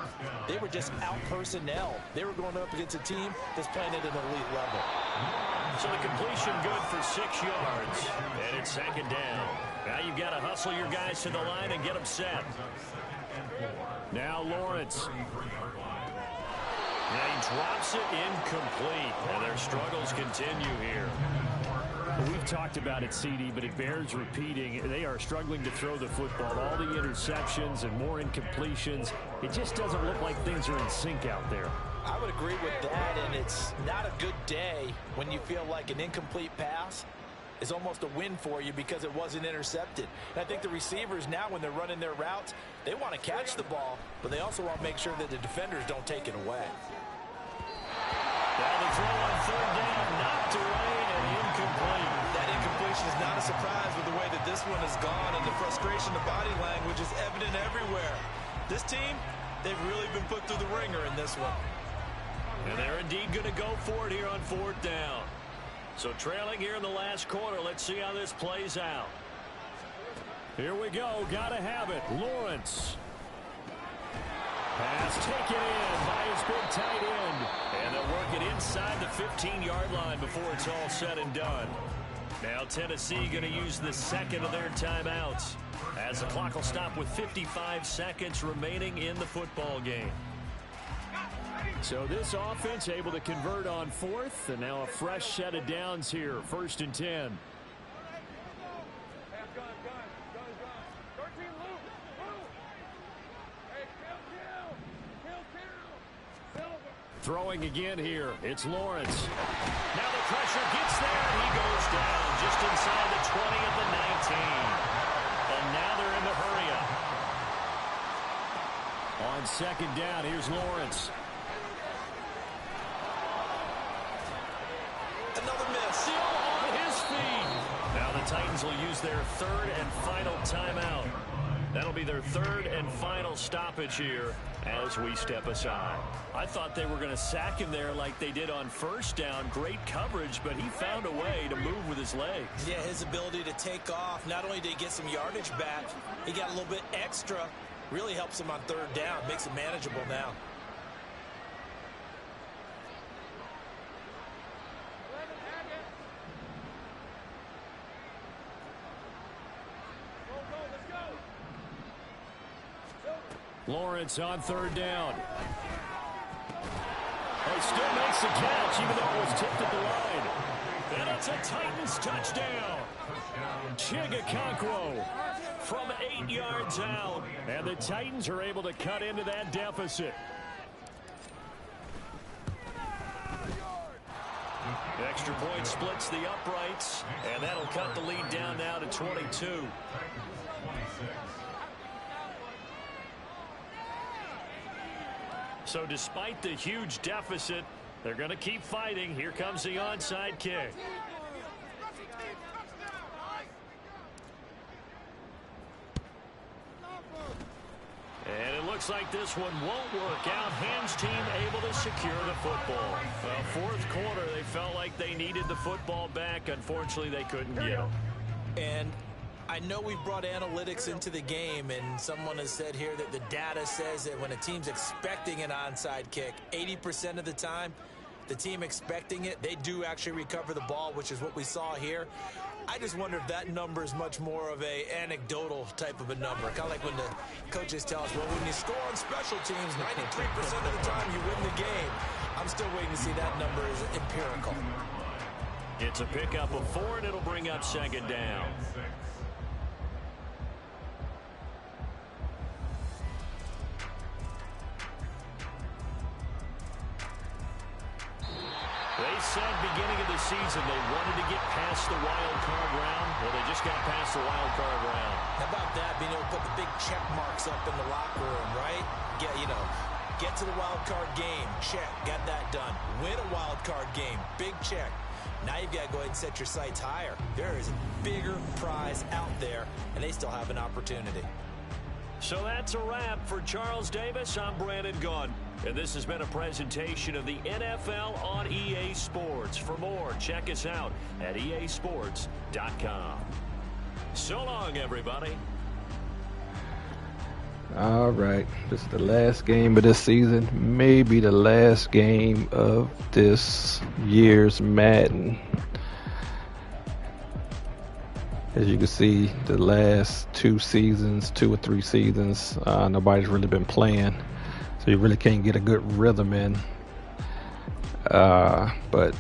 they were just out-personnel. They were going up against a team that's playing at an elite level. So the completion good for 6 yards. And it's 2nd down. Now you've got to hustle your guys to the line and get them set. Now Lawrence. And he drops it incomplete. And their struggles continue here. Well, we've talked about it, CD, but it bears repeating. They are struggling to throw the football. All the interceptions and more incompletions. It just doesn't look like things are in sync out there. I would agree with that, and it's not a good day when you feel like an incomplete pass is almost a win for you because it wasn't intercepted. And I think the receivers now, when they're running their routes, they want to catch the ball, but they also want to make sure that the defenders don't take it away. Now the throw on 3rd down, knocked away and incomplete. That incompletion is not a surprise with the way that this one has gone, and the frustration, the body language is evident everywhere. This team, they've really been put through the ringer in this one. And they're indeed going to go for it here on 4th down. So trailing here in the last quarter. Let's see how this plays out. Here we go. Got to have it. Lawrence. Pass taken in by his big tight end. And they'll work it inside the 15-yard line before it's all said and done. Now Tennessee going to use the second of their timeouts as the clock will stop with 55 seconds remaining in the football game. So this offense able to convert on 4th, and now a fresh set of downs here, 1st and 10. Throwing again here. It's Lawrence. Now the pressure gets there, and he goes down just inside the 20 at the 19. And now they're in the hurry up. On 2nd down, here's Lawrence. Another miss. Still on his feet. Now the Titans will use their 3rd and final timeout. That'll be their 3rd and final stoppage here as we step aside. I thought they were going to sack him there like they did on 1st down. Great coverage, but he found a way to move with his legs. Yeah, his ability to take off. Not only did he get some yardage back, he got a little bit extra. Really helps him on 3rd down. Makes it manageable now. Lawrence on 3rd down. He still makes the catch, even though it was tipped at the line. And it's a Titans touchdown. Chigakonkwo from 8 yards out. And the Titans are able to cut into that deficit. The extra point splits the uprights, and that'll cut the lead down now to 22. So despite the huge deficit, they're going to keep fighting. Here comes the onside kick. And it looks like this one won't work out. Ham's team able to secure the football. Well, 4th quarter, they felt like they needed the football back. Unfortunately, they couldn't get it. And I know we've brought analytics into the game, and someone has said here that the data says that when a team's expecting an onside kick, 80% of the time, the team expecting it, they do actually recover the ball, which is what we saw here. I just wonder if that number is much more of a anecdotal type of a number. Kind of like when the coaches tell us, well, when you score on special teams, 93% of the time you win the game. I'm still waiting to see that number is empirical. It's a pickup of 4, and it'll bring up 2nd down. They said beginning of the season they wanted to get past the wild card round. Well, they just got past the wild card round. How about that? Being able to put the big check marks up in the locker room, right? Get to the wild card game. Check. Got that done. Win a wild card game. Big check. Now you've got to go ahead and set your sights higher. There is a bigger prize out there, and they still have an opportunity. So that's a wrap for Charles Davis. I'm Brandon Gaudin. And this has been a presentation of the NFL on EA Sports. For more, check us out at easports.com. So long, everybody. All right. This is the last game of this season. Maybe the last game of this year's Madden. As you can see, the last 2 or 3 seasons, nobody's really been playing. So you really can't get a good rhythm in. But,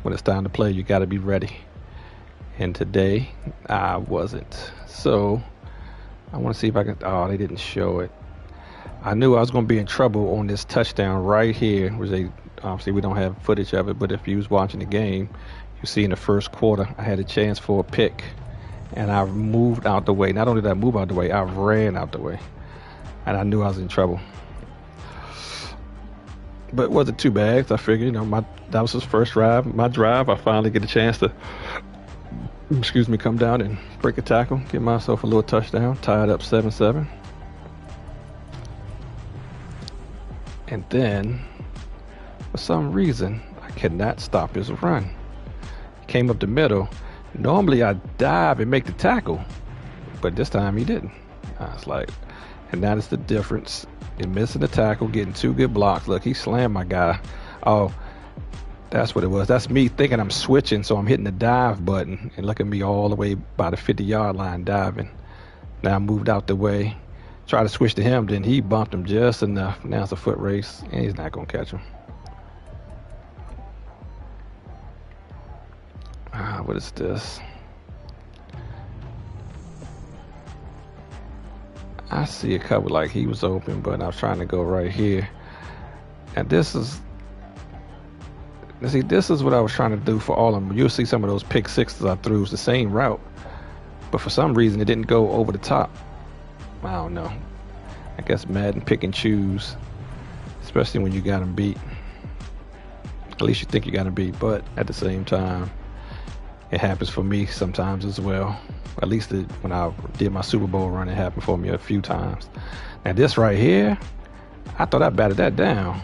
when it's time to play, you got to be ready. And today, I wasn't. So, I want to see if I can... Oh, they didn't show it. I knew I was going to be in trouble on this touchdown right here. Which obviously, we don't have footage of it. But if you was watching the game, you see in the first quarter, I had a chance for a pick. And I moved out the way. Not only did I move out the way, I ran out the way. And I knew I was in trouble. But it wasn't too bad. I figured, that was his first drive. My drive, I finally get a chance to, come down and break a tackle, get myself a little touchdown, tie it up 7-7. And then For some reason, I could not stop his run. He came up the middle. Normally, I dive and make the tackle, but this time he didn't. I was like, and that is the difference in missing the tackle, getting 2 good blocks. Look, he slammed my guy. Oh, that's what it was. That's me thinking I'm switching, so I'm hitting the dive button, and look at me all the way by the 50-yard line diving. Now I moved out the way, tried to switch to him, then he bumped him just enough. Now it's a foot race, and he's not going to catch him. What is this? I see a couple like he was open, but I was trying to go right here. And this is what I was trying to do for all of them. You'll see some of those pick sixes I threw. It's the same route, but for some reason it didn't go over the top. I don't know. I guess Madden pick and choose, especially when you got them beat. At least you think you got them beat, but at the same time, it happens for me sometimes as well. At least when I did my Super Bowl run, it happened for me a few times. Now this right here, I thought I batted that down.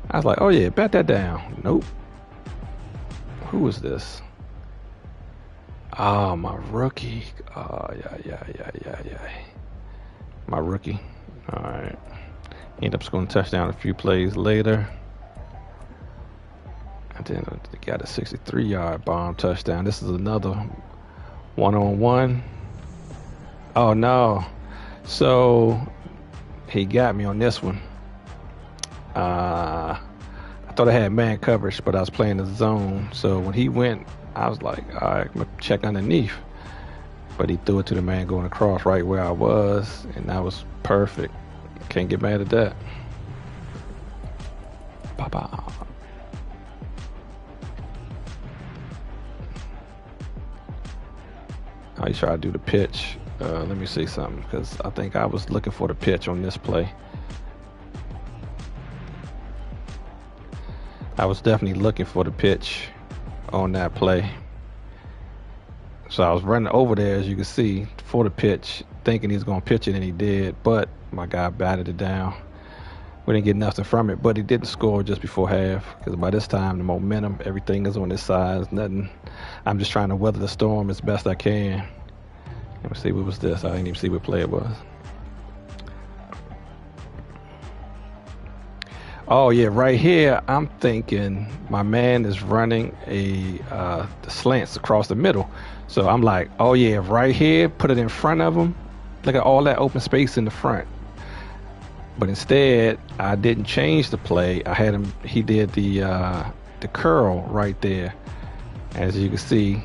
I was like, oh yeah, bat that down. Nope. Who is this? Oh, my rookie. Oh, yeah. My rookie. All right. Ended up scoring a touchdown a few plays later. And then they got a 63-yard bomb touchdown. This is another one-on-one. Oh, no. So he got me on this one. I thought I had man coverage, but I was playing the zone. So when he went, I was like, all right, I'm going to check underneath. But he threw it to the man going across right where I was, and that was perfect. Can't get mad at that. Bye-bye. I try to do the pitch. Let me see something, because I think I was looking for the pitch on this play. I was definitely looking for the pitch on that play. So I was running over there, as you can see, for the pitch, thinking he was going to pitch it, and he did. But my guy batted it down. We didn't get nothing from it, but he didn't score just before half, because by this time, the momentum, everything is on his side. It's nothing. I'm just trying to weather the storm as best I can. Let me see, what was this? I didn't even see what play it was. Oh yeah, right here I'm thinking my man is running the slants across the middle. So I'm like, oh yeah, right here, put it in front of him. Look at all that open space in the front. But instead, I didn't change the play. I had him. He did the curl right there, as you can see,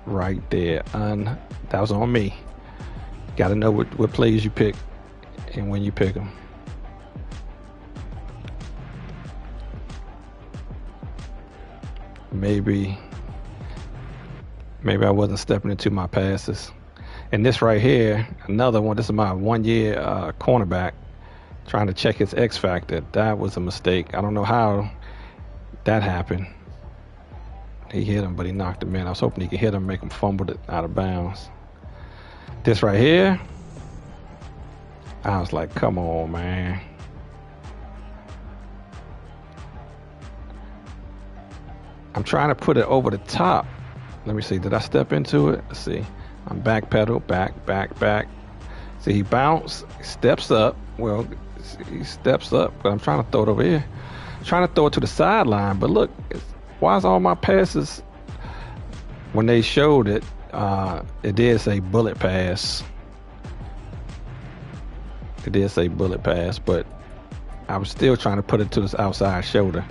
right there. That was on me. Got to know what plays you pick and when you pick them. Maybe I wasn't stepping into my passes. And this right here, another one. This is my 1-year cornerback trying to check his X factor. That was a mistake. I don't know how that happened. He hit him, but he knocked him in. I was hoping he could hit him, make him fumble it out of bounds. This right here, I was like, come on, man. I'm trying to put it over the top. Let me see. Did I step into it? Let's see. I'm back pedal, back. See, he bounced, steps up. Well, he steps up, but I'm trying to throw it over here. I'm trying to throw it to the sideline, but look, why is all my passes, when they showed it, it did say bullet pass. It did say bullet pass, but I was still trying to put it to the outside shoulder.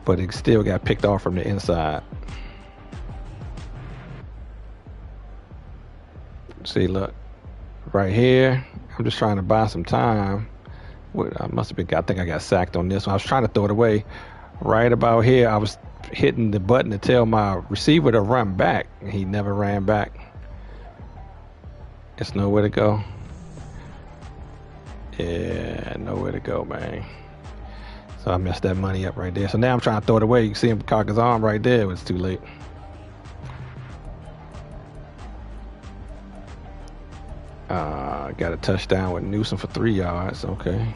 But it still got picked off from the inside. See, look, right here. I'm just trying to buy some time. I must have been. I think I got sacked on this one. I was trying to throw it away. Right about here, I was hitting the button to tell my receiver to run back, and he never ran back. It's nowhere to go. Yeah, nowhere to go, man. So I messed that money up right there. So now I'm trying to throw it away. You can see him cock his arm right there. It was too late. Got a touchdown with Newsom for 3 yards. Okay.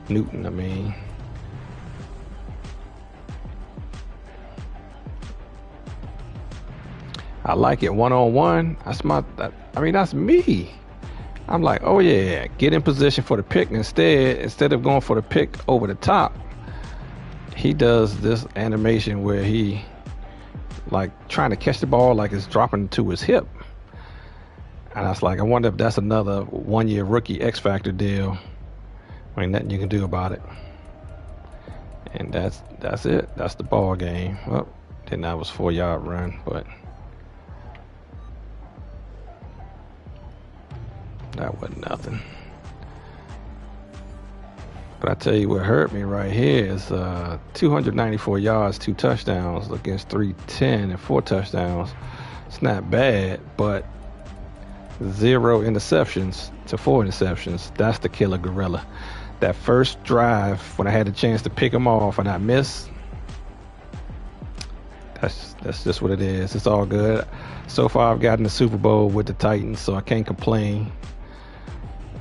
Newton, I mean. I like it one-on-one. That's me. I'm like, oh yeah, get in position for the pick. Instead of going for the pick over the top, he does this animation where he like trying to catch the ball like it's dropping to his hip. And I was like, I wonder if that's another 1-year rookie X Factor deal. Ain't nothing you can do about it. And that's it. That's the ball game. Well, then that was 4-yard run, but that wasn't nothing. But I tell you what hurt me right here is 294 yards, 2 touchdowns against 310 and 4 touchdowns. It's not bad, but 0 interceptions to 4 interceptions. That's the killer gorilla. That first drive when I had the chance to pick him off and I missed, that's just what it is. It's all good. So far I've gotten the Super Bowl with the Titans, so I can't complain.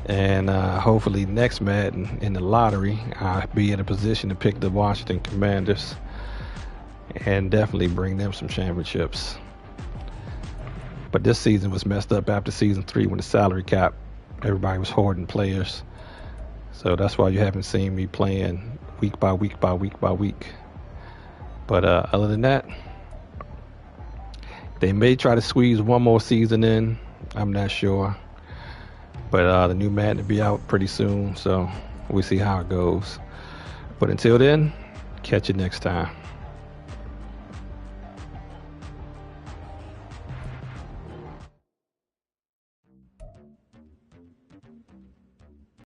And hopefully next Madden in the lottery, I'll be in a position to pick the Washington Commanders and definitely bring them some championships. But this season was messed up after season 3 when the salary cap, everybody was hoarding players. So that's why you haven't seen me playing week by week by week by week. But other than that, they may try to squeeze one more season in. I'm not sure. But the new Madden will be out pretty soon, so we'll see how it goes. But until then, catch you next time.